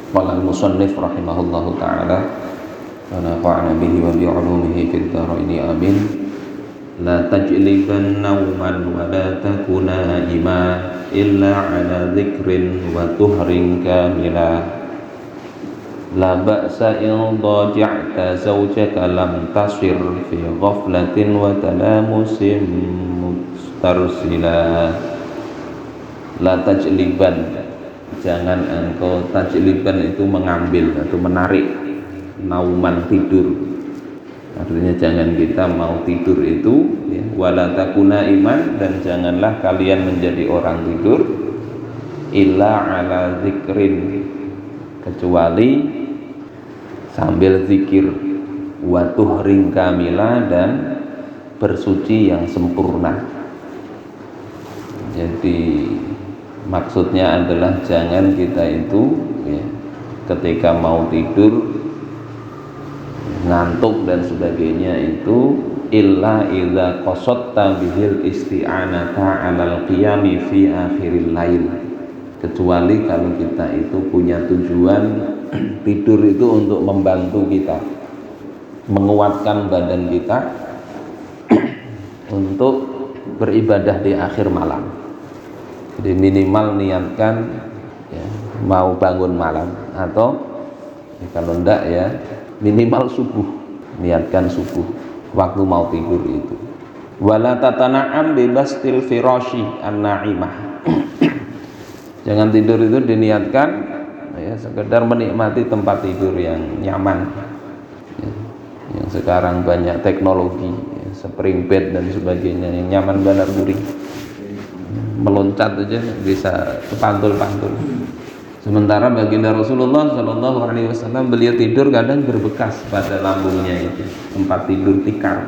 Qala al-musannif rahimahullahu ta'ala wa nafa'na bihi wa bi'ulumihi fid dharaini amin. La tajliban nauman wa la takuna ima illa ala dhikrin wa tuhrin kamila. La ba'sa in daja'ta zawjaka lam tasir fi ghaflatin wa talamusin mustarsila. La tajliban, jangan engkau, tajliban itu mengambil atau menarik, nauman tidur, artinya jangan kita mau tidur itu ya. Wala takuna iman, dan janganlah kalian menjadi orang tidur illa ala zikrin, kecuali sambil zikir, wa tuhring kamila, dan bersuci yang sempurna. Jadi maksudnya adalah jangan kita itu ya, ketika mau tidur ngantuk dan sebagainya itu illa idza qasatta bihil isti'anata 'alal qiyami fi akhiril lail, kecuali kalau kita itu punya tujuan tidur itu untuk membantu kita menguatkan badan kita untuk beribadah di akhir malam. Jadi minimal niatkan ya, mau bangun malam, atau ya, kalau enggak ya minimal subuh, niatkan subuh waktu mau tidur itu. Wala tatana'am bibastil firashi an-na'imah. Jangan tidur itu diniatkan ya, sekedar menikmati tempat tidur yang nyaman ya, yang sekarang banyak teknologi ya, spring bed dan sebagainya yang nyaman benar guring, meloncat aja bisa kepantul-pantul. Sementara baginda Rasulullah Shallallahu Alaihi Wasallam beliau tidur kadang berbekas pada lambungnya itu, tempat tidur tikar,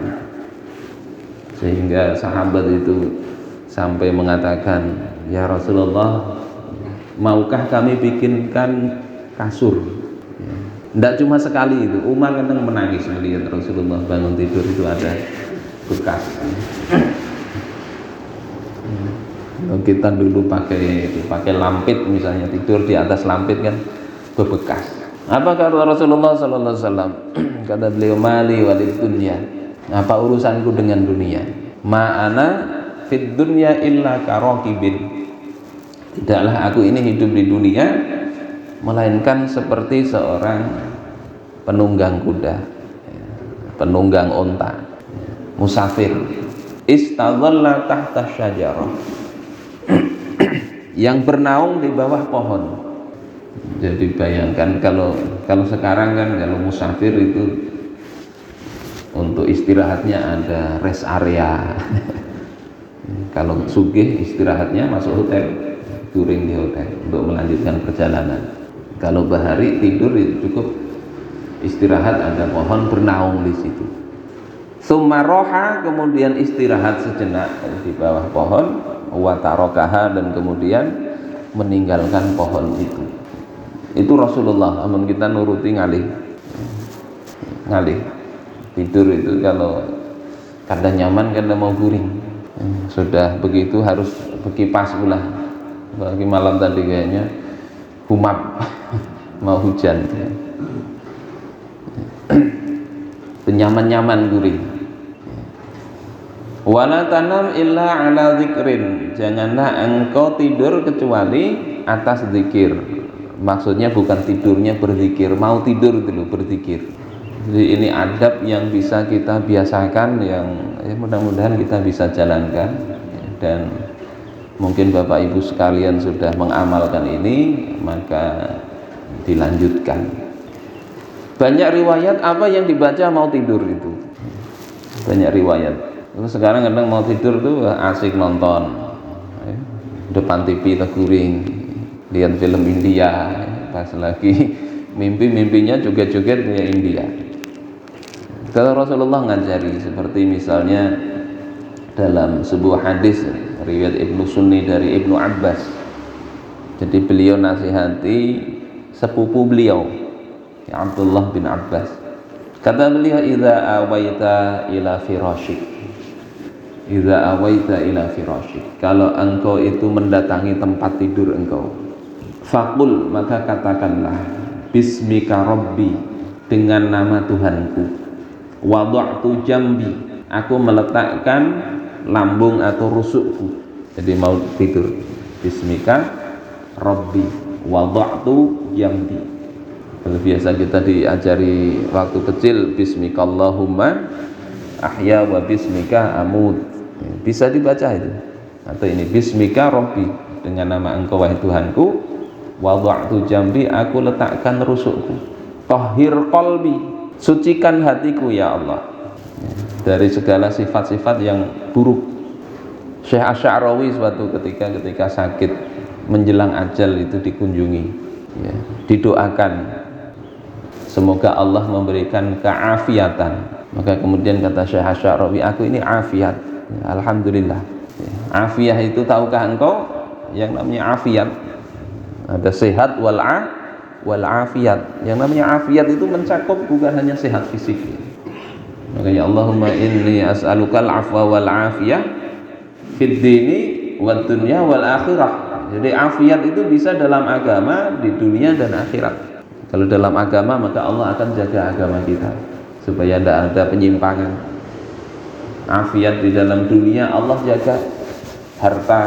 sehingga sahabat itu sampai mengatakan, ya Rasulullah, maukah kami bikinkan kasur? Tidak cuma sekali itu, Umar kadang menangis melihat Rasulullah bangun tidur itu ada bekas. Kita dulu pakai lampit misalnya, tidur di atas lampit kan bebekas. Apa kata Rasulullah Sallallahu Alaihi Wasallam? Kata beliau, mali walid dunya, apa urusanku dengan dunia? Ma'ana fid dunya illa karokibin, tidaklah aku ini hidup di dunia melainkan seperti seorang penunggang kuda, penunggang onta, musafir, istadhalla tahta syajarah, yang bernaung di bawah pohon. Jadi bayangkan kalau sekarang kan kalau musafir itu untuk istirahatnya ada rest area. Kalau sugih istirahatnya masuk hotel, touring di hotel untuk melanjutkan perjalanan. Kalau bahari tidur itu cukup istirahat, ada pohon bernaung di situ. Sumaroha, kemudian istirahat sejenak di bawah pohon, watarokaha, dan kemudian meninggalkan pohon itu. Itu Rasulullah. Namun kita nuruti ngalih tidur itu kalau kadang nyaman kadang mau guring. Sudah begitu harus berkipas pula. Bagi malam tadi kayaknya humap mau hujan. Nyaman-nyaman guring. Wala tanam illa ala zikrin, janganlah engkau tidur kecuali atas zikir. Maksudnya bukan tidurnya berzikir, mau tidur dulu berzikir. Jadi ini adab yang bisa kita biasakan, yang ya, mudah-mudahan kita bisa jalankan, dan mungkin Bapak Ibu sekalian sudah mengamalkan ini, maka dilanjutkan. Banyak riwayat apa yang dibaca mau tidur itu, banyak riwayat. Sekarang kadang mau tidur tuh asik nonton depan TV terguring, lihat film India, pas lagi mimpinya joget-joget kayak India. Kalau Rasulullah ngajari, seperti misalnya dalam sebuah hadis riwayat Ibnu Sunni dari Ibnu Abbas. Jadi beliau nasihati sepupu beliau, ya Abdullah bin Abbas. Kata beliau, idza awaita ila firashik, idza awaita ila firashik, kalau engkau itu mendatangi tempat tidur engkau, faqul, maka katakanlah, bismika rabbi, dengan nama Tuhanku. Wada'tu jambi, aku meletakkan lambung atau rusukku. Jadi mau tidur, bismika rabbi wada'tu jambi. Kalau biasa kita diajari waktu kecil, bismikallahumma ahya wa bismika amut, bisa dibaca itu. Atau ini bismika rabbi, dengan nama engkau wahai Tuhanku, wada'tu jambi, aku letakkan rusukku. Tahhir qalbi, sucikan hatiku ya Allah dari segala sifat-sifat yang buruk. Syekh Asy'arawi suatu ketika sakit menjelang ajal itu dikunjungi, ya, didoakan semoga Allah memberikan keafiatan. Maka kemudian kata Syekh Asy'arawi, aku ini afiat, ya, alhamdulillah. Ya, afiah itu tahukah engkau yang namanya afiat? Ada sehat wal afiat. Yang namanya afiat itu mencakup bukan hanya sehat fisik. Makanya Allahumma inni as'alukal afwa wal afiyah fid dini wad dunya wal akhirah. Jadi afiat itu bisa dalam agama, di dunia dan akhirat. Kalau dalam agama maka Allah akan jaga agama kita supaya tidak ada penyimpangan. Afiat di dalam dunia, Allah jaga harta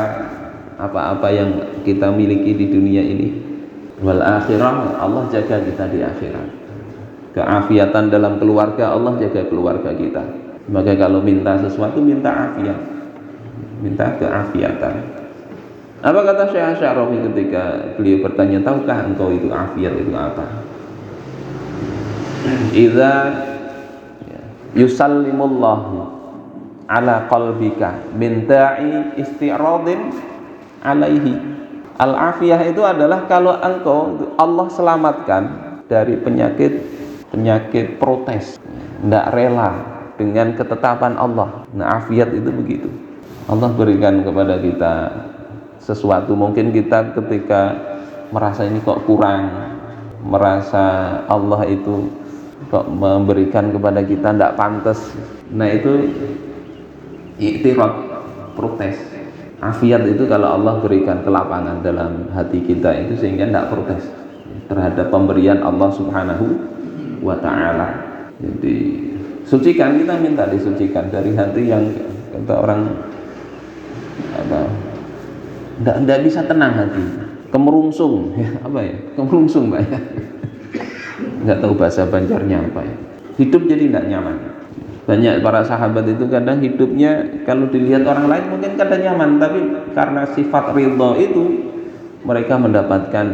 apa-apa yang kita miliki di dunia ini. Wal akhirah, Allah jaga kita di akhirat. Keafiatan dalam keluarga, Allah jaga keluarga kita. Maka kalau minta sesuatu, minta afiat, minta keafiatan. Apa kata Syekh Asy'arawi ketika beliau bertanya, tahukah engkau itu afiat itu apa? Idza yusallimullahu ala qalbika min da'i isti'radin alaihi. Al-afiyah itu adalah kalau engkau, Allah selamatkan dari penyakit protes, tidak rela dengan ketetapan Allah. Nah, afiat itu begitu. Allah berikan kepada kita sesuatu, mungkin kita ketika merasa ini kok kurang, merasa Allah itu kok memberikan kepada kita tidak pantas. Nah, itu i'tirad, protes. Afiat itu kalau Allah berikan kelapangan dalam hati kita itu sehingga tidak protes terhadap pemberian Allah Subhanahu wa ta'ala. Jadi sucikan, kita minta disucikan dari hati yang kata orang tidak bisa tenang hati, kemerungsung, ya, apa ya, kemerungsung Pak ya, nggak tahu bahasa Banjarnya apa ya, hidup jadi tidak nyaman. Banyak para sahabat itu kadang hidupnya kalau dilihat orang lain mungkin kadang nyaman, tapi karena sifat ridha itu mereka mendapatkan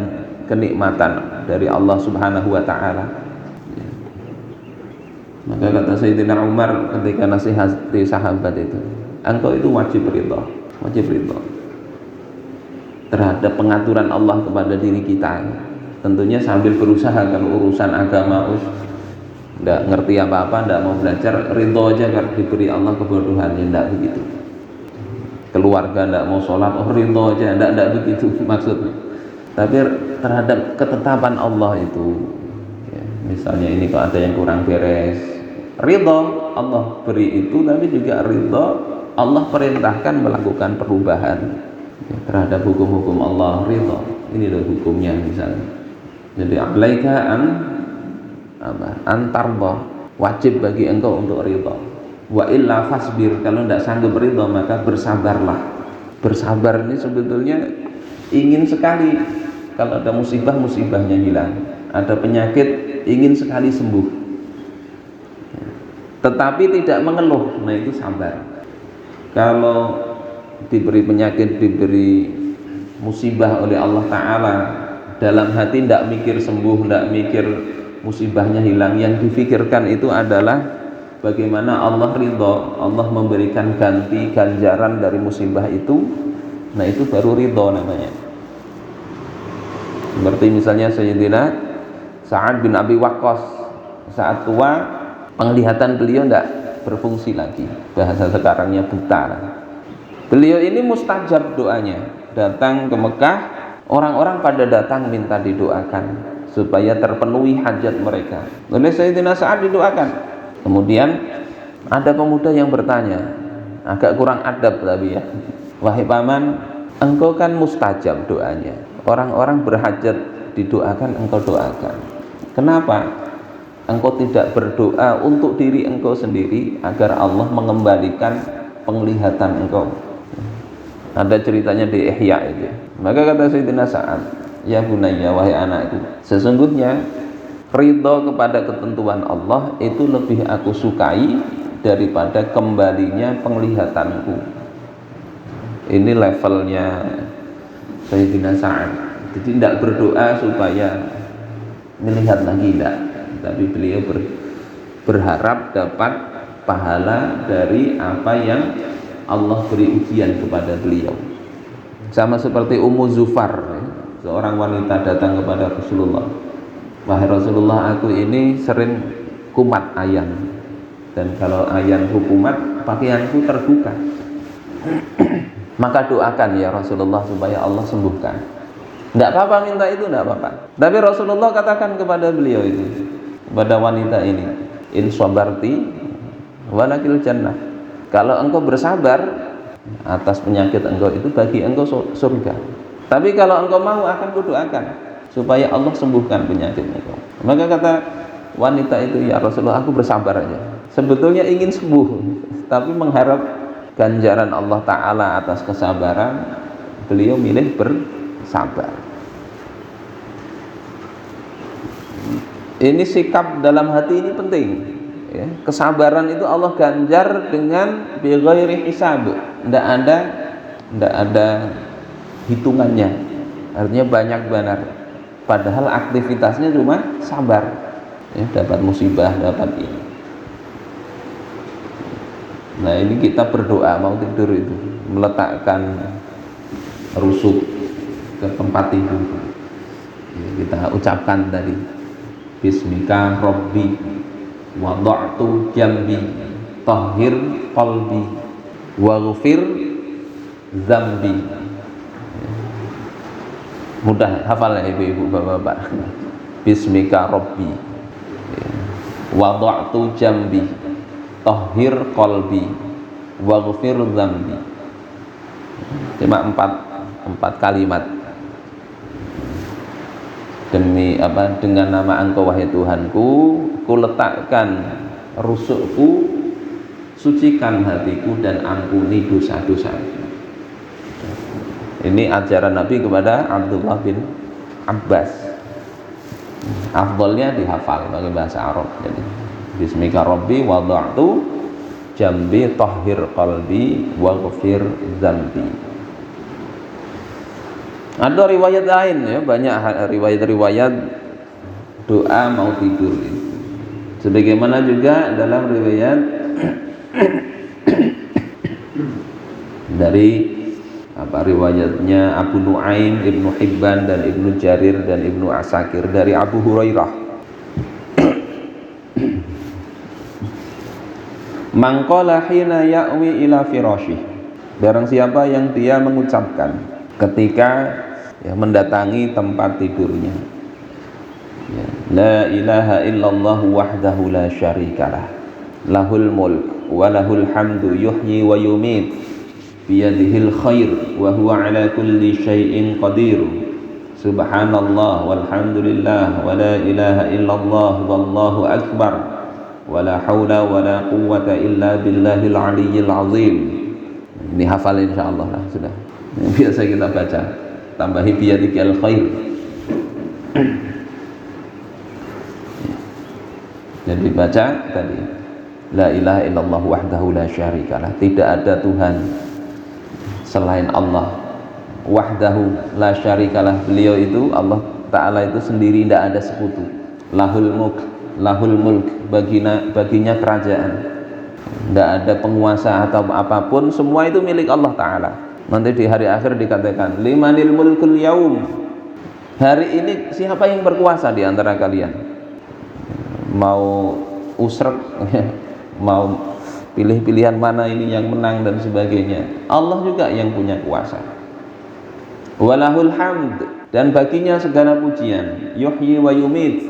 kenikmatan dari Allah Subhanahu wa ta'ala. Maka kata Sayyidina Umar ketika nasihati sahabat itu, engkau itu wajib ridha terhadap pengaturan Allah kepada diri kita. Tentunya sambil berusaha, kalau urusan agama tidak ngerti apa-apa, tidak mau belajar, ridho aja karena diberi Allah kebodohan, ya tidak begitu. Keluarga tidak mau sholat, ridho aja, tidak begitu maksudnya. Tapi terhadap ketetapan Allah itu, ya, misalnya ini kok ada yang kurang beres, ridho Allah beri itu, tapi juga ridho Allah perintahkan melakukan perubahan, ya, terhadap hukum-hukum Allah, ridho. Ini loh hukumnya misalnya. Jadi alaika antarba, wajib bagi engkau untuk ridha. Wa illa fasbir, kalau tidak sanggup ridha maka bersabarlah. Bersabar ini sebetulnya ingin sekali kalau ada musibah, musibahnya hilang. Ada penyakit, ingin sekali sembuh, tetapi tidak mengeluh. Nah, itu sabar. Kalau diberi penyakit, diberi musibah oleh Allah Ta'ala, dalam hati tidak mikir sembuh, tidak mikir musibahnya hilang, yang difikirkan itu adalah bagaimana Allah ridho, Allah memberikan ganti ganjaran dari musibah itu. Nah, itu baru ridho namanya. Seperti misalnya Sayyidina Sa'ad bin Abi Waqqas, saat tua penglihatan beliau tidak berfungsi lagi, bahasa sekarangnya buta. Beliau ini mustajab doanya, datang ke Mekah, orang-orang pada datang minta didoakan supaya terpenuhi hajat mereka. Oleh Sayyidina Sa'ad didoakan. Kemudian ada pemuda yang bertanya, agak kurang adab tapi ya, wahai paman, engkau kan mustajab doanya, orang-orang berhajat didoakan, engkau doakan. Kenapa? Engkau tidak berdoa untuk diri engkau sendiri agar Allah mengembalikan penglihatan engkau. Ada ceritanya di Ihya itu. Maka kata Sayyidina Sa'ad, ya bunayya, wahai anakku, sesungguhnya ridho kepada ketentuan Allah itu lebih aku sukai daripada kembalinya penglihatanku. Ini levelnya Sayyidina Sa'ad. Jadi tidak berdoa supaya melihat lagi, tidak, tapi beliau berharap dapat pahala dari apa yang Allah beri ujian kepada beliau. Sama seperti Ummu Zufar, seorang wanita datang kepada Rasulullah, wahai Rasulullah, aku ini sering kumat ayan, dan kalau ayanku kumat pakaianku terbuka. Maka doakan ya Rasulullah supaya Allah sembuhkan. Tidak apa-apa minta itu, tidak apa-apa. Tapi Rasulullah katakan kepada beliau itu, kepada wanita ini, in sabarti walakil jannah, kalau engkau bersabar atas penyakit engkau itu bagi engkau surga. Tapi kalau engkau mau akan kudoakan supaya Allah sembuhkan penyakit engkau. Maka kata wanita itu, ya Rasulullah, aku bersabar aja. Sebetulnya ingin sembuh, tapi mengharap ganjaran Allah Ta'ala atas kesabaran, beliau milih bersabar. Ini sikap dalam hati ini penting ya. Kesabaran itu Allah ganjar dengan bighairi hisab, tidak ada hitungannya, artinya banyak benar, padahal aktivitasnya cuma sabar ya, dapat musibah, dapat ini. Nah ini kita berdoa mau tidur itu meletakkan rusuk ke tempat tidur ya, kita ucapkan tadi, bismika rabbi wada'tu jambi tahhir qalbi waghfir dzambi. Mudah hafal ya ibu-ibu, bapak-bapak. Bismika rabbi wada'tu jambi tahhir qalbi waghfir dzambi. Cuma empat kalimat. Demi apa? Dengan nama engkau wahai Tuhanku, ku letakkan rusukku, sucikan hatiku dan ampuni dosa-dosaku. Ini ajaran Nabi kepada Abdullah bin Abbas. Afdalnya dihafal pakai bahasa Arab. Jadi bismika rabbi wada'tu jambi tahhir qalbi waghfir dzambi. Ada riwayat lain ya, banyak riwayat-riwayat doa mau tidur itu. Sebagaimana juga dalam riwayat dari riwayatnya Abu Nuaim, Ibnu Hibban dan Ibnu Jarir dan Ibnu Asakir dari Abu Hurairah. Man qala hina ya'wi ila firasyih, barang siapa yang dia mengucapkan ketika ya, mendatangi tempat tidurnya ya, la ilaha illallah wahdahu la syarikalah lahul mulk wa lahul hamdu yuhyi wa yumit biyadihil khair wa huwa ala kulli syai'in qadir subhanallah walhamdulillah wa la ilaha illallah wallahu akbar wa la hawla wa la quwwata illa billahil aliyyil azim. Ini hafal insyaallah lah, sudah biasa kita baca, tambahi biyadikal khair. Jadi baca tadi la ilaha illallah wahdahu la syarikalah, tidak ada Tuhan selain Allah, wahdahu la syarikalah, beliau itu Allah Ta'ala itu sendiri, tidak ada sekutu. Lahul mulk, baginya kerajaan, tidak ada penguasa atau apapun, semua itu milik Allah Ta'ala. Nanti di hari akhir dikatakan limanil mulkul yaum, hari ini siapa yang berkuasa di antara kalian, mau usrek mau pilih-pilihan mana ini yang menang dan sebagainya, Allah juga yang punya kuasa. Walahul hamd, dan baginya segala pujian. Yuhyi wa yumit,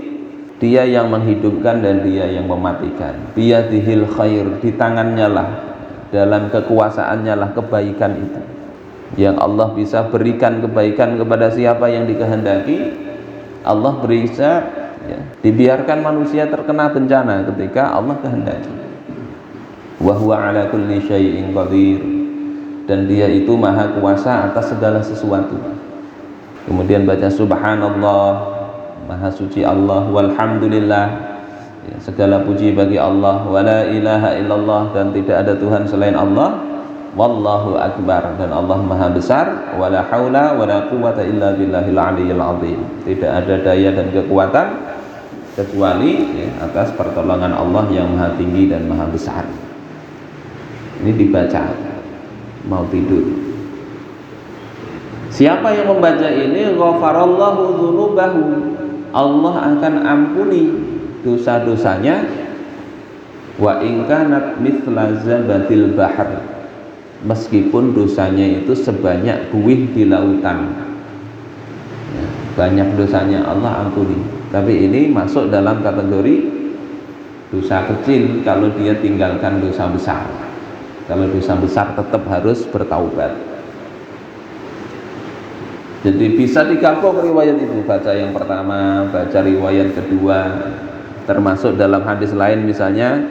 dia yang menghidupkan dan dia yang mematikan. Biyadihil khair, di tangannya lah, dalam kekuasaannya lah kebaikan itu, yang Allah bisa berikan kebaikan kepada siapa yang dikehendaki. Allah bisa ya. Dibiarkan manusia terkena bencana ketika Allah kehendaki. Wa huwa ala kulli syai'in qadir, dan dia itu maha kuasa atas segala sesuatu. Kemudian baca subhanallah, maha suci Allah, walhamdulillah, ya, segala puji bagi Allah, wala ilaha illallah, dan tidak ada Tuhan selain Allah, wallahu akbar, dan Allah maha besar, wala haula wala quwata illa billahil aliyyil azim, tidak ada daya dan kekuatan kecuali ya, atas pertolongan Allah yang maha tinggi dan maha besar. Ini dibaca mau tidur. Siapa yang membaca ini, ghafarallahu dzunubahu, Allah akan ampuni dosa-dosanya, wa in kanat mithla zabatil bahr, meskipun dosanya itu sebanyak buih di lautan. Ya, banyak dosanya Allah ampuni, tapi ini masuk dalam kategori dosa kecil kalau dia tinggalkan dosa besar. Kalau dosa besar tetap harus bertaubat. Jadi bisa digabung riwayat itu, baca yang pertama, baca riwayat kedua, termasuk dalam hadis lain misalnya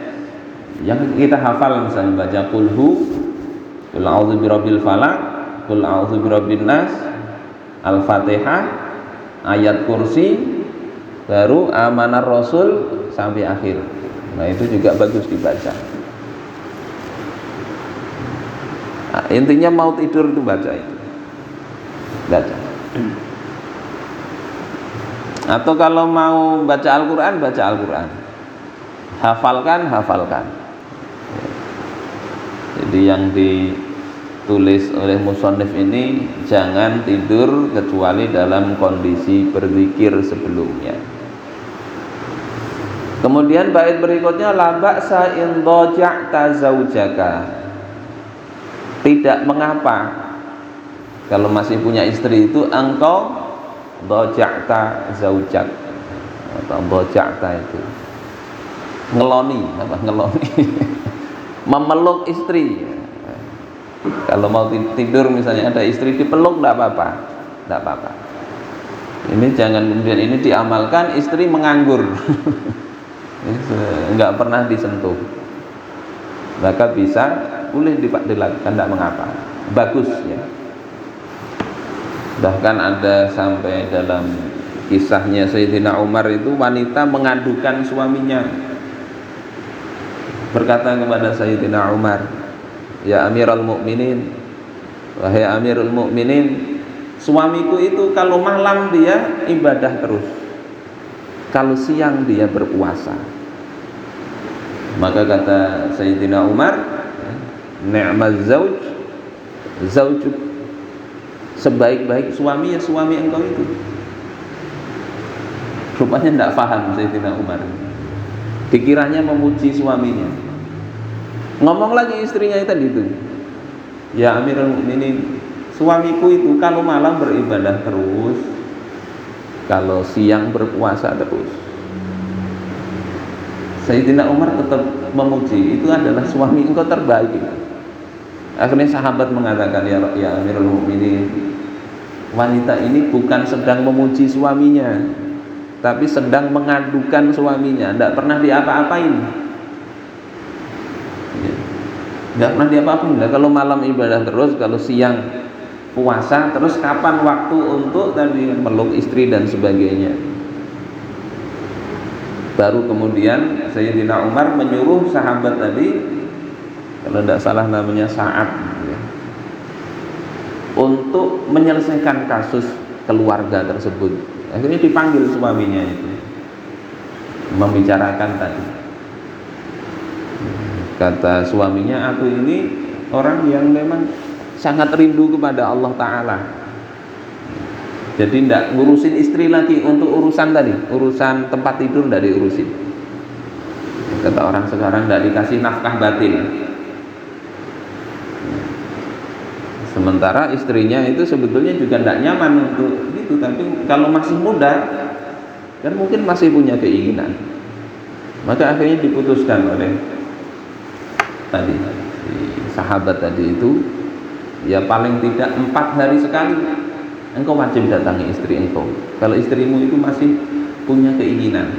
yang kita hafal, misalnya baca qul a'udzu birabbil falaq, qul a'udzu birabbin nas, al-fatihah, ayat kursi, baru amanar rasul sampai akhir. Nah itu juga bagus dibaca. Nah, intinya mau tidur itu baca itu, baca. Atau kalau mau baca Al-Quran, baca Al-Quran, hafalkan. Jadi yang ditulis oleh musannif ini, jangan tidur kecuali dalam kondisi berzikir sebelumnya. Kemudian bait berikutnya, la ba'sa in dhaja'ta zaujaka, tidak mengapa kalau masih punya istri itu engkau dhaja'ta zaujak, atau dhaja'ta itu ngeloni, memeluk istri. Kalau mau tidur misalnya ada istri dipeluk, tidak apa-apa. Ini jangan kemudian ini diamalkan, istri menganggur enggak pernah disentuh, maka bisa boleh dilakukan, tidak mengapa, bagus ya. Bahkan ada sampai dalam kisahnya Sayyidina Umar itu, wanita mengadukan suaminya, berkata kepada Sayyidina Umar, ya Amirul Mukminin, wahai Amirul Mukminin, suamiku itu kalau malam dia ibadah terus, kalau siang dia berpuasa. Maka kata Sayyidina Umar, ni'maz zaujuk, sebaik-baik suami ya suami engkau itu. Rupanya tidak paham Sayyidina Umar, dikiranya memuji suaminya. Ngomong lagi istrinya tadi itu, ya Amirul Mukminin, suamiku itu kalau malam beribadah terus, kalau siang berpuasa terus. Sayyidina Umar tetap memuji, itu adalah suami engkau terbaik. Akhirnya sahabat mengatakan, ya Amirul Mukminin, wanita ini bukan sedang memuji suaminya, tapi sedang mengadukan suaminya, tidak pernah diapa-apain. Tidak pernah diapa-apain. Kalau malam ibadah terus, kalau siang puasa terus, kapan waktu untuk tadi meluk istri dan sebagainya. Baru kemudian Sayyidina Umar menyuruh sahabat tadi, kalau tidak salah namanya Sa'ad ya, untuk menyelesaikan kasus keluarga tersebut. Akhirnya dipanggil suaminya itu, membicarakan tadi. Kata suaminya, aku ini orang yang memang sangat rindu kepada Allah Ta'ala, jadi tidak ngurusin istri lagi untuk urusan tadi, urusan tempat tidur tidak diurusin. Kata orang sekarang, tidak dikasih nafkah batin. Sementara istrinya itu sebetulnya juga tidak nyaman untuk itu, tapi kalau masih muda kan mungkin masih punya keinginan. Maka akhirnya diputuskan oleh tadi sahabat tadi itu, ya paling tidak 4 hari sekali engkau wajib datangi istri engkau. Kalau istrimu itu masih punya keinginan.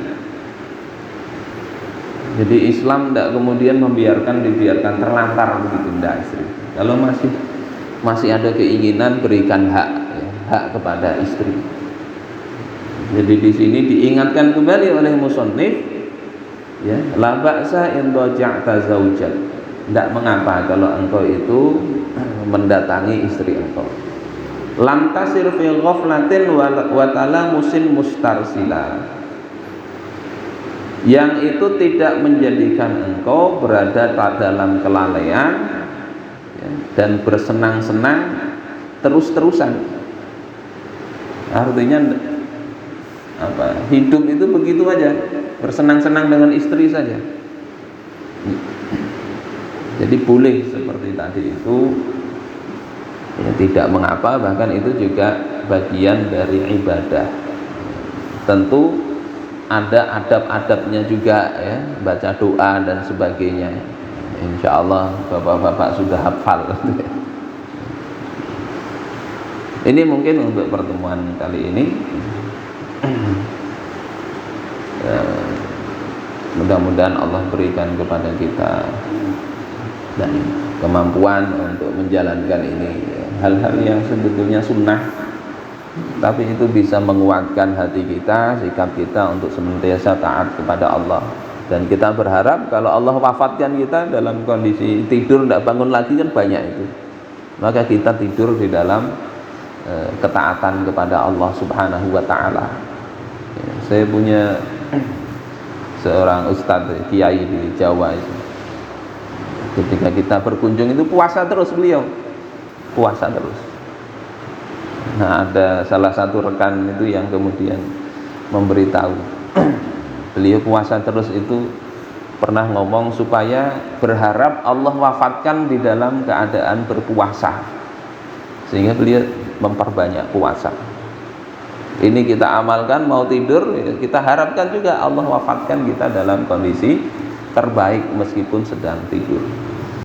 Jadi Islam tidak kemudian dibiarkan terlantar begitu, tidak istri. Kalau masih ada keinginan, berikan hak, ya, hak kepada istri. Jadi di sini diingatkan kembali oleh musannif, ya, la ba'sa in raja'ta zaujak. Tidak mengapa kalau engkau itu mendatangi istri engkau. Lam tasir fi ghaflatin wa talamusin mustarsila. Yang itu tidak menjadikan engkau berada dalam kelalaian, ya, dan bersenang-senang terus-terusan. Artinya apa? Hidup itu begitu aja, bersenang-senang dengan istri saja. Jadi boleh seperti tadi itu, ya, tidak mengapa, bahkan itu juga bagian dari ibadah. Tentu ada adab-adabnya juga, ya, baca doa dan sebagainya. Insya Allah bapak-bapak sudah hafal. Ini mungkin untuk pertemuan kali ini. Mudah-mudahan Allah berikan kepada kita dan kemampuan untuk menjalankan ini, hal-hal yang sebetulnya sunnah, tapi itu bisa menguatkan hati kita, sikap kita untuk senantiasa taat kepada Allah. Dan kita berharap kalau Allah wafatkan kita dalam kondisi tidur tidak bangun lagi, kan banyak itu, maka kita tidur di dalam ketaatan kepada Allah Subhanahu wa ta'ala. Saya punya seorang ustadz kiai di Jawa itu, ketika kita berkunjung itu puasa terus, beliau puasa terus. Nah, ada salah satu rekan itu yang kemudian memberitahu beliau puasa terus itu pernah ngomong supaya berharap Allah wafatkan di dalam keadaan berpuasa, sehingga beliau memperbanyak puasa. Ini kita amalkan, mau tidur kita harapkan juga Allah wafatkan kita dalam kondisi terbaik meskipun sedang tidur.